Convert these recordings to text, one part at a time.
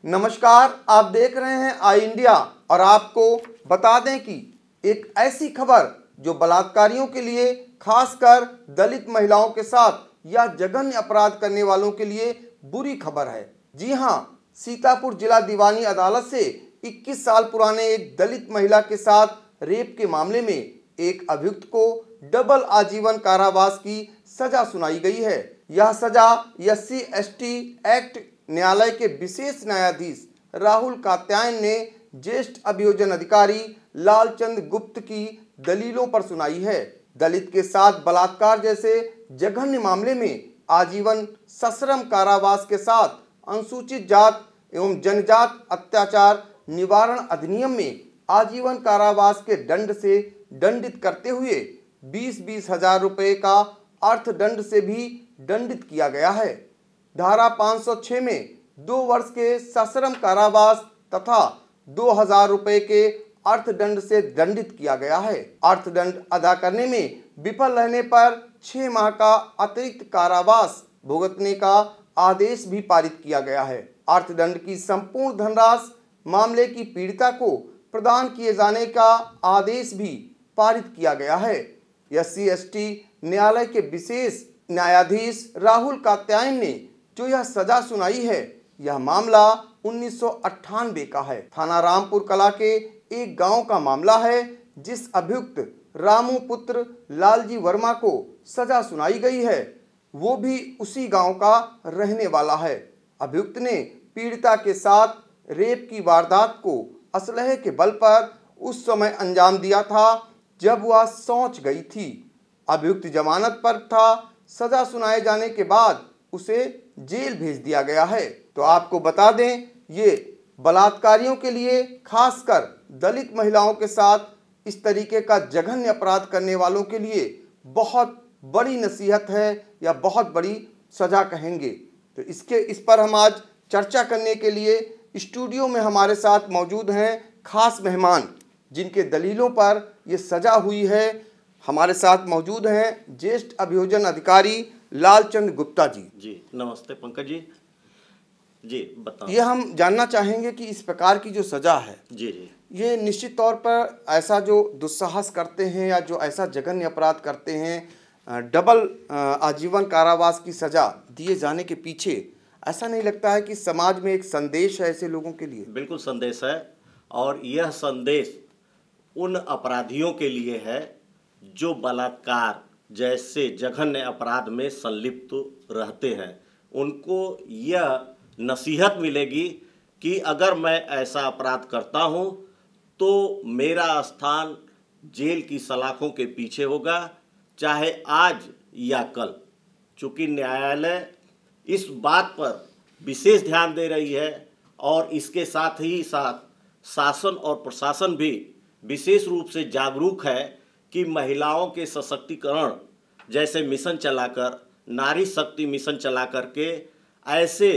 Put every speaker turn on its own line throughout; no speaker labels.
नमस्कार, आप देख रहे हैं आई इंडिया और आपको बता दें कि एक ऐसी खबर जो बलात्कारियों के लिए, खासकर दलित महिलाओं के साथ या जघन्य अपराध करने वालों के लिए बुरी खबर है। जी हां, सीतापुर जिला दीवानी अदालत से 21 साल पुराने एक दलित महिला के साथ रेप के मामले में एक अभियुक्त को डबल आजीवन कारावास की सजा सुनाई गई है। यह सजा SC/ST एक्ट न्यायालय के विशेष न्यायाधीश राहुल कात्यायन ने ज्येष्ठ अभियोजन अधिकारी लालचंद गुप्त की दलीलों पर सुनाई है। दलित के साथ बलात्कार जैसे जघन्य मामले में आजीवन सश्रम कारावास के साथ अनुसूचित जात एवं जनजात अत्याचार निवारण अधिनियम में आजीवन कारावास के दंड से दंडित करते हुए 20-20 हजार रुपये का अर्थदंड से भी दंडित किया गया है। धारा 506 में 2 वर्ष के सश्रम कारावास तथा 2000 रुपये के अर्थदंड से दंडित किया गया है। अर्थदंड अदा करने में विफल रहने पर 6 माह का अतिरिक्त कारावास भुगतने का आदेश भी पारित किया गया है। अर्थदंड की संपूर्ण धनराशि मामले की पीड़िता को प्रदान किए जाने का आदेश भी पारित किया गया है। SC/ST न्यायालय के विशेष न्यायाधीश राहुल कात्यायन ने जो यह सजा सुनाई है, यह मामला 1998 का है। थाना रामपुर कला के एक गांव का मामला है, जिस अभियुक्त रामू पुत्र लालजी वर्मा को सजा सुनाई गई है, वो भी उसी गांव का रहने वाला है। अभियुक्त ने पीड़िता के साथ रेप की वारदात को असलहे के बल पर उस समय अंजाम दिया था जब वह सौंच गई थी। अभियुक्त जमानत पर था। सजा सुनाए जाने के बाद उसे जेल भेज दिया गया है। तो आपको बता दें, ये बलात्कारियों के लिए, खासकर दलित महिलाओं के साथ इस तरीके का जघन्य अपराध करने वालों के लिए बहुत बड़ी नसीहत है या बहुत बड़ी सजा कहेंगे। तो इस पर हम आज चर्चा करने के लिए स्टूडियो में हमारे साथ मौजूद हैं खास मेहमान, जिनके दलीलों पर ये सजा हुई है। हमारे साथ मौजूद हैं ज्येष्ठ अभियोजन अधिकारी लालचंद गुप्ता जी।
जी नमस्ते पंकज जी। जी बताओ।
ये हम जानना चाहेंगे कि इस प्रकार की जो सजा है,
जी
ये निश्चित तौर पर ऐसा जो दुस्साहस करते हैं या जो ऐसा जघन्य अपराध करते हैं, डबल आजीवन कारावास की सजा दिए जाने के पीछे ऐसा नहीं लगता है कि समाज में एक संदेश है ऐसे लोगों के लिए?
बिल्कुल संदेश है, और यह संदेश उन अपराधियों के लिए है जो बलात्कार जैसे जघन्य अपराध में संलिप्त रहते हैं। उनको यह नसीहत मिलेगी कि अगर मैं ऐसा अपराध करता हूं तो मेरा स्थान जेल की सलाखों के पीछे होगा, चाहे आज या कल। चूँकि न्यायालय इस बात पर विशेष ध्यान दे रही है और इसके साथ ही साथ शासन और प्रशासन भी विशेष रूप से जागरूक है कि महिलाओं के सशक्तिकरण जैसे मिशन चलाकर, नारी शक्ति मिशन चला करके ऐसे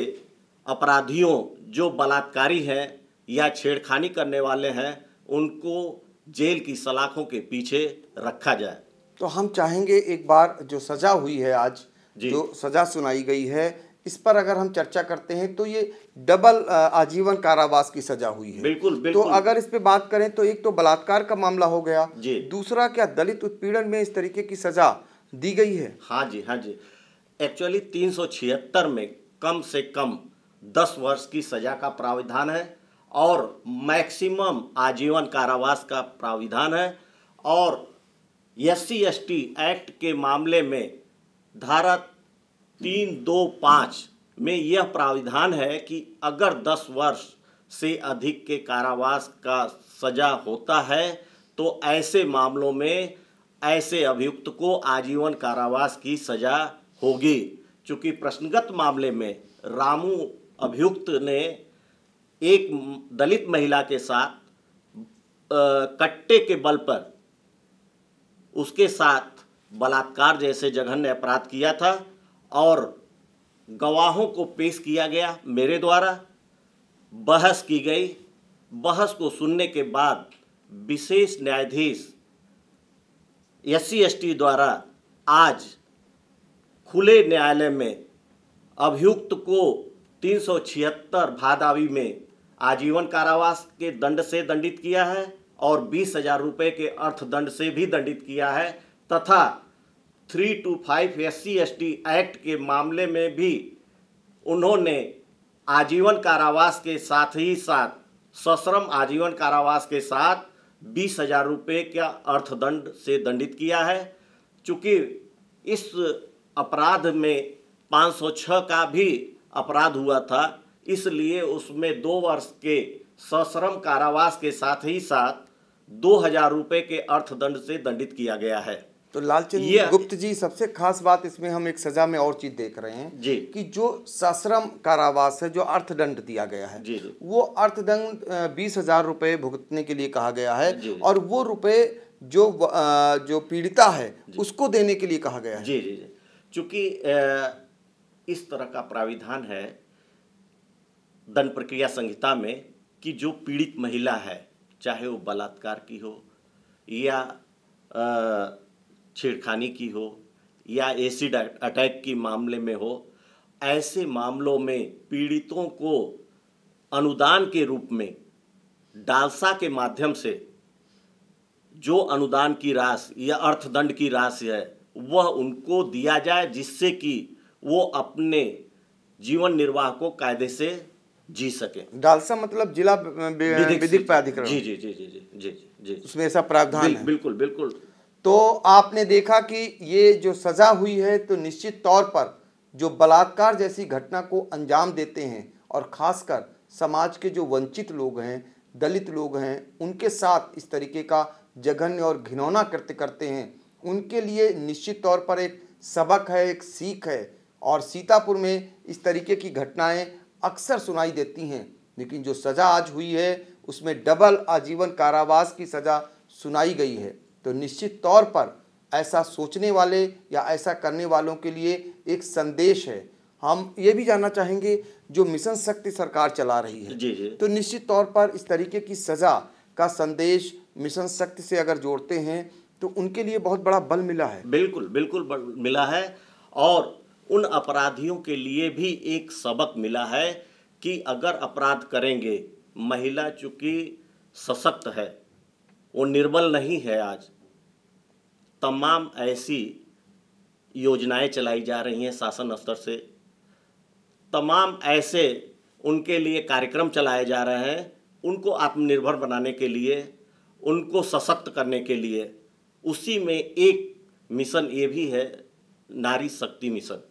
अपराधियों जो बलात्कारी हैं या छेड़खानी करने वाले हैं, उनको जेल की सलाखों के पीछे रखा जाए।
तो हम चाहेंगे एक बार जो सजा हुई है आज, जो सजा सुनाई गई है, इस पर अगर हम चर्चा करते हैं तो ये डबल आजीवन कारावास की सजा हुई है।
बिल्कुल।
तो अगर इस पे बात करें तो एक तो बलात्कार का मामला हो गया, दूसरा क्या दलित उत्पीड़न में इस तरीके की सजा दी गई है?
हाँ जी। एक्चुअली 376 में कम से कम 10 वर्ष की सजा का प्राविधान है और मैक्सिमम आजीवन कारावास का प्राविधान है। और SC/ST एक्ट के मामले में धारा 325 में यह प्राविधान है कि अगर 10 वर्ष से अधिक के कारावास का सजा होता है तो ऐसे मामलों में ऐसे अभियुक्त को आजीवन कारावास की सजा होगी। चूँकि प्रश्नगत मामले में रामू अभियुक्त ने एक दलित महिला के साथ कट्टे के बल पर उसके साथ बलात्कार जैसे जघन्य अपराध किया था और गवाहों को पेश किया गया मेरे द्वारा, बहस की गई। बहस को सुनने के बाद विशेष न्यायाधीश SC/ST द्वारा आज खुले न्यायालय में अभियुक्त को 376 भादावी में आजीवन कारावास के दंड से दंडित किया है और 20,000 रुपये के अर्थदंड से भी दंडित किया है तथा 325 SC/ST एक्ट के मामले में भी उन्होंने आजीवन कारावास के साथ ही साथ सश्रम आजीवन कारावास के साथ 20,000 रुपये का अर्थदंड से दंडित किया है। चूँकि इस अपराध में 506 का भी अपराध हुआ था, इसलिए उसमें 2 वर्ष के सश्रम कारावास के साथ ही साथ 2,000 रुपये के अर्थदंड से दंडित किया गया है।
तो लालचंद गुप्त जी, सबसे खास बात इसमें हम एक सजा में और चीज देख रहे हैं
जी
कि जो सश्रम कारावास है, जो अर्थदंड दिया गया है
जी जी।
वो अर्थदंड 20,000 रुपये भुगतने के लिए कहा गया है
जी।
और वो रुपए जो पीड़िता है उसको देने के लिए कहा गया है।
जी जी जी। चूंकि इस तरह का प्राविधान है दंड प्रक्रिया संहिता में कि जो पीड़ित महिला है, चाहे वो बलात्कार की हो या छेड़खानी की हो या एसिड अटैक की मामले में हो, ऐसे मामलों में पीड़ितों को अनुदान के रूप में डालसा के माध्यम से जो अनुदान की राशि या अर्थदंड की राशि है वह उनको दिया जाए, जिससे कि वो अपने जीवन निर्वाह को कायदे से जी सके।
डालसा मतलब जिला विधिक प्राधिकरण।
जी जी जी जी जी जी जी,
उसमें ऐसा प्रावधान है।
बिल्कुल बिल्कुल।
तो आपने देखा कि ये जो सजा हुई है, तो निश्चित तौर पर जो बलात्कार जैसी घटना को अंजाम देते हैं और खासकर समाज के जो वंचित लोग हैं, दलित लोग हैं, उनके साथ इस तरीके का जघन्य और घिनौना कृत्य करते हैं, उनके लिए निश्चित तौर पर एक सबक है, एक सीख है। और सीतापुर में इस तरीके की घटनाएं अक्सर सुनाई देती हैं, लेकिन जो सज़ा आज हुई है उसमें डबल आजीवन कारावास की सज़ा सुनाई गई है। तो निश्चित तौर पर ऐसा सोचने वाले या ऐसा करने वालों के लिए एक संदेश है। हम ये भी जानना चाहेंगे, जो मिशन शक्ति सरकार चला रही है
जी जी।
तो निश्चित तौर पर इस तरीके की सज़ा का संदेश मिशन शक्ति से अगर जोड़ते हैं तो उनके लिए बहुत बड़ा बल मिला है।
बिल्कुल बिल्कुल मिला है। और उन अपराधियों के लिए भी एक सबक मिला है कि अगर अपराध करेंगे, महिला चूँकि सशक्त है, वो निर्बल नहीं है। आज तमाम ऐसी योजनाएं चलाई जा रही हैं शासन स्तर से, तमाम ऐसे उनके लिए कार्यक्रम चलाए जा रहे हैं उनको आत्मनिर्भर बनाने के लिए, उनको सशक्त करने के लिए। उसी में एक मिशन ये भी है, नारी शक्ति मिशन।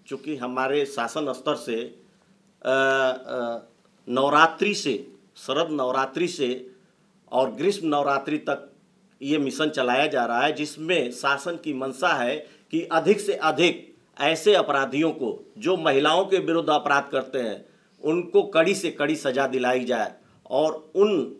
चूँकि हमारे शासन स्तर से नवरात्रि से, शरद नवरात्रि से और ग्रीष्म नवरात्रि तक ये मिशन चलाया जा रहा है, जिसमें शासन की मंशा है कि अधिक से अधिक ऐसे अपराधियों को जो महिलाओं के विरुद्ध अपराध करते हैं उनको कड़ी से कड़ी सज़ा दिलाई जाए। और उन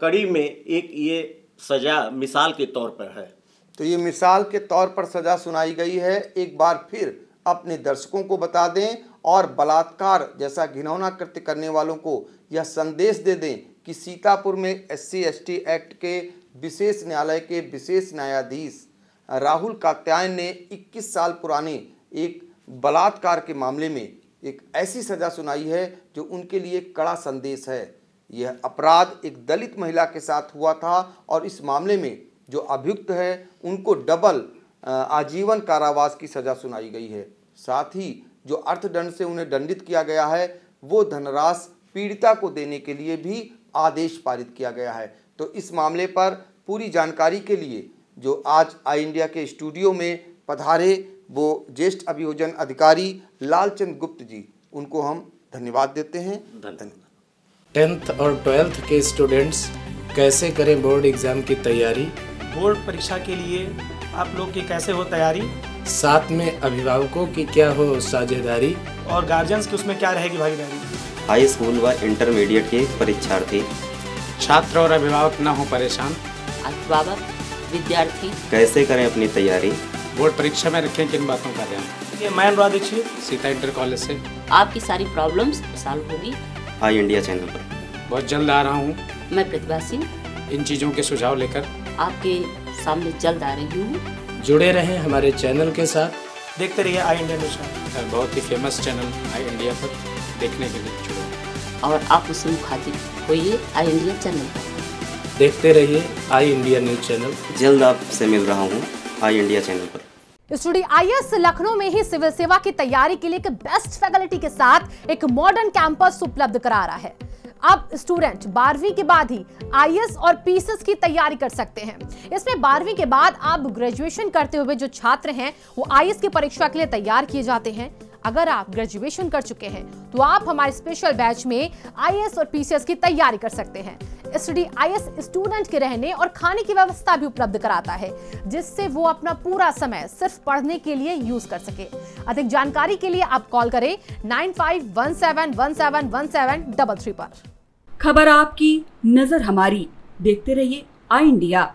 कड़ी में एक ये सज़ा मिसाल के तौर पर है।
तो ये मिसाल के तौर पर सज़ा सुनाई गई है। एक बार फिर अपने दर्शकों को बता दें और बलात्कार जैसा घिनौना कृत्य करने वालों को यह संदेश दे दें कि सीतापुर में SC/ST एक्ट के विशेष न्यायालय के विशेष न्यायाधीश राहुल कात्यायन ने 21 साल पुराने एक बलात्कार के मामले में एक ऐसी सज़ा सुनाई है जो उनके लिए कड़ा संदेश है। यह अपराध एक दलित महिला के साथ हुआ था और इस मामले में जो अभियुक्त है उनको डबल आजीवन कारावास की सज़ा सुनाई गई है। साथ ही जो अर्थदंड से उन्हें दंडित किया गया है वो धनराशि पीड़िता को देने के लिए भी आदेश पारित किया गया है। तो इस मामले पर पूरी जानकारी के लिए जो आज आई इंडिया के स्टूडियो में पधारे वो ज्येष्ठ अभियोजन अधिकारी लालचंद गुप्त जी, उनको हम धन्यवाद देते हैं। धन्यवाद।
10th और 12th के स्टूडेंट्स कैसे करें बोर्ड एग्ज़ाम की तैयारी?
बोर्ड परीक्षा के लिए आप लोग की कैसे हो तैयारी?
साथ में अभिभावकों की क्या हो साझेदारी?
और गार्जियंस की उसमें क्या रहेगी भागीदारी?
हाई स्कूल व इंटरमीडिएट के परीक्षार्थी,
छात्र और अभिभावक न हो परेशान।
अभिभावक, विद्यार्थी
कैसे करें अपनी तैयारी?
बोर्ड परीक्षा में रखें किन बातों का ध्यान?
ये मैं अनुराग दीक्षित,
सीता इंटर कॉलेज से
आपकी सारी प्रॉब्लम्स सॉल्व होगी।
आई इंडिया चैनल पर
बहुत जल्द आ रहा हूँ।
मैं प्रतिभा सिंह
इन चीज़ों के सुझाव लेकर
आपके सामने जल्द आ रही हूँ।
जुड़े रहें हमारे चैनल के साथ।
देखते रहिए आई इंडिया न्यूज़ चैनल।
बहुत ही फेमस चैनल आई इंडिया पर देखने के लिए जुड़े
और आप उससे मुखातिब होइए आई इंडिया चैनल पर।
देखते रहिए आई इंडिया न्यूज़ चैनल।
जल्द आपसे मिल रहा हूँ आई इंडिया चैनल पर।
स्टूडियो आईएएस लखनऊ में ही सिविल सेवा की तैयारी के लिए एक बेस्ट फैकल्टी के साथ एक मॉडर्न कैंपस उपलब्ध करा रहा है। अब स्टूडेंट 12वीं के बाद ही आईएएस और पीसीएस की तैयारी कर सकते हैं। इसमें 12वीं के बाद आप ग्रेजुएशन करते हुए जो छात्र हैं वो आईएएस की परीक्षा के लिए तैयार किए जाते हैं। अगर आप ग्रेजुएशन कर चुके हैं तो आप हमारे स्पेशल बैच में आईएएस और पीसीएस की तैयारी कर सकते हैं। स्टूडियो आईएएस स्टूडेंट के रहने और खाने की व्यवस्था भी उपलब्ध कराता है, जिससे वो अपना पूरा समय सिर्फ पढ़ने के लिए यूज कर सके। अधिक जानकारी के लिए आप कॉल करें 9517171733 पर।
खबर आपकी, नजर हमारी। देखते रहिए आई इंडिया।